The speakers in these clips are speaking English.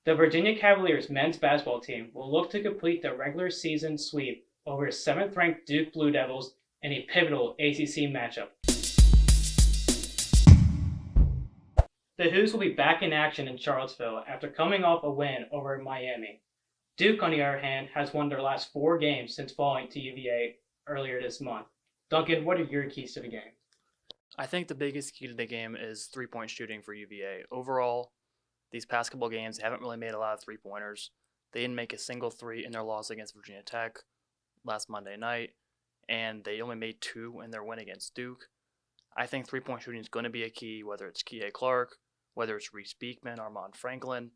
The Virginia Cavaliers men's basketball team will look to complete the regular season sweep over 7th-ranked Duke Blue Devils in a pivotal ACC matchup. The Hoos will be back in action in Charlottesville after coming off a win over Miami. Duke, on the other hand, has won their last 4 games since falling to UVA earlier this month. Duncan, what are your keys to the game? I think the biggest key to the game is three-point shooting for UVA. Overall, these past couple games, they haven't really made a lot of three-pointers. They didn't make a single three in their loss against Virginia Tech last Monday night, and they only made 2 in their win against Duke. I think three-point shooting is going to be a key, whether it's Kihei Clark, whether it's Reese Beekman, Armand Franklin.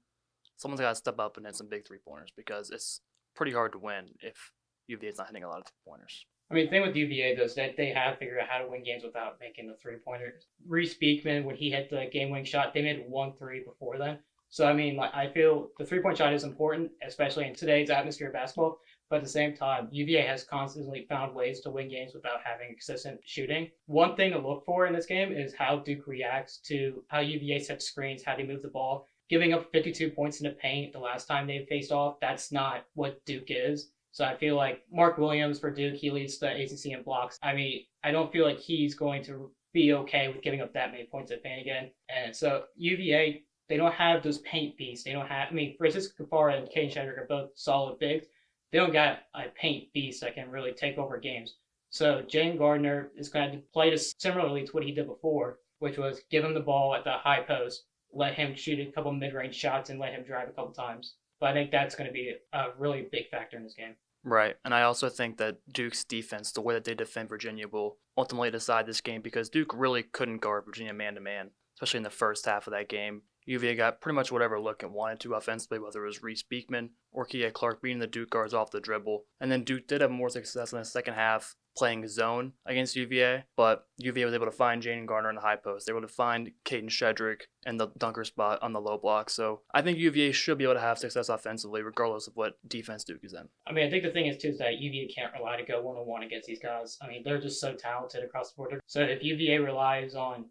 Someone's got to step up and hit some big three-pointers because it's pretty hard to win if UVA is not hitting a lot of three-pointers. I mean, the thing with UVA, though, is that they have figured out how to win games without making the three-pointer. Reese Beekman, when he hit the game-winning shot, they made 1 3 before then. So, I mean, I feel the three-point shot is important, especially in today's atmosphere of basketball. But at the same time, UVA has constantly found ways to win games without having consistent shooting. One thing to look for in this game is how Duke reacts to how UVA sets screens, how they move the ball. Giving up 52 points in the paint the last time they faced off, that's not what Duke is. So I feel like Mark Williams for Duke, he leads the ACC in blocks. I mean, I don't feel like he's going to be okay with giving up that many points in the paint again. And so UVA, they don't have those paint beasts. They don't have, I mean, Francisco Capara and Caden Shedrick are both solid bigs. They don't got a paint beast that can really take over games. So Jane Gardner is going to play this similarly to what he did before, which was give him the ball at the high post, let him shoot a couple mid-range shots, and let him drive a couple times. But I think that's going to be a really big factor in this game. Right, and I also think that Duke's defense, the way that they defend Virginia, will ultimately decide this game because Duke really couldn't guard Virginia man-to-man, especially in the first half of that game. UVA got pretty much whatever look it wanted to offensively, whether it was Reese Beekman or Kihei Clark beating the Duke guards off the dribble. And then Duke did have more success in the second half playing zone against UVA, but UVA was able to find Jane Gardner in the high post. They were able to find Caden Shedrick in the dunker spot on the low block. So I think UVA should be able to have success offensively regardless of what defense Duke is in. I mean, I think the thing is, too, is that UVA can't rely to go one-on-one against these guys. I mean, they're just so talented across the board. So if UVA relies on,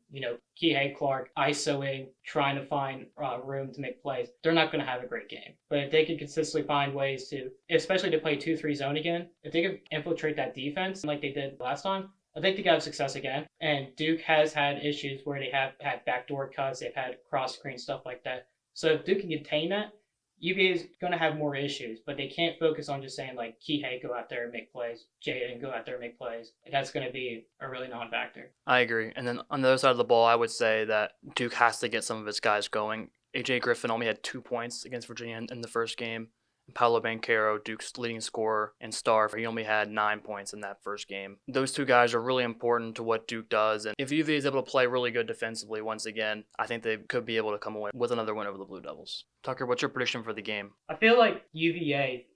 Kihei Clark ISOing, trying to find room to make plays, they're not going to have a great game. But if they can consistently find ways to, especially to play 2-3 zone again, if they can infiltrate that defense like they did last time, I think they got success again. And Duke has had issues where they have had backdoor cuts, they've had cross screen stuff like that. So if Duke can contain that, UVA is going to have more issues, but they can't focus on just saying, like, Kihei, go out there and make plays, Jaden, go out there and make plays. That's going to be a really non-factor. I agree. And then on the other side of the ball, I would say that Duke has to get some of its guys going. AJ Griffin only had 2 points against Virginia in the first game. Paolo Banchero, Duke's leading scorer and star, he only had 9 points in that first game. Those 2 guys are really important to what Duke does, and if UVA is able to play really good defensively once again, I think they could be able to come away with another win over the Blue Devils. Tucker, what's your prediction for the game? I feel like UVA,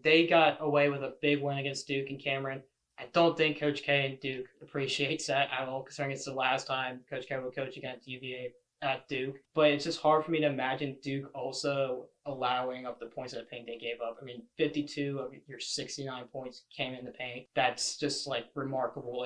they got away with a big win against Duke and Cameron. I don't think Coach K and Duke appreciates that at all, considering it's the last time Coach K will coach against UVA at Duke. But it's just hard for me to imagine Duke also allowing up the points in the paint they gave up. 52 of your 69 points came in the paint. That's just, remarkable.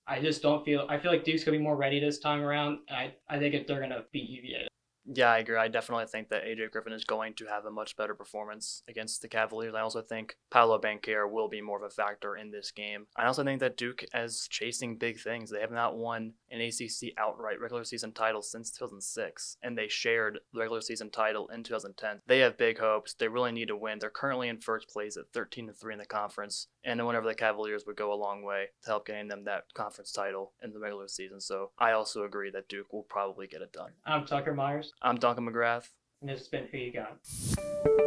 I feel like Duke's going to be more ready this time around. I think they're going to beat UVA. Yeah, I agree. I definitely think that AJ Griffin is going to have a much better performance against the Cavaliers. I also think Paolo Banchero will be more of a factor in this game. I also think that Duke is chasing big things. They have not won an ACC outright regular season title since 2006, and they shared the regular season title in 2010. They have big hopes. They really need to win. They're currently in first place at 13-3 in the conference, and whenever the Cavaliers would go a long way to help getting them that conference title in the regular season. So I also agree that Duke will probably get it done. I'm Tucker Myers. I'm Duncan McGrath. And this has been Who You Got.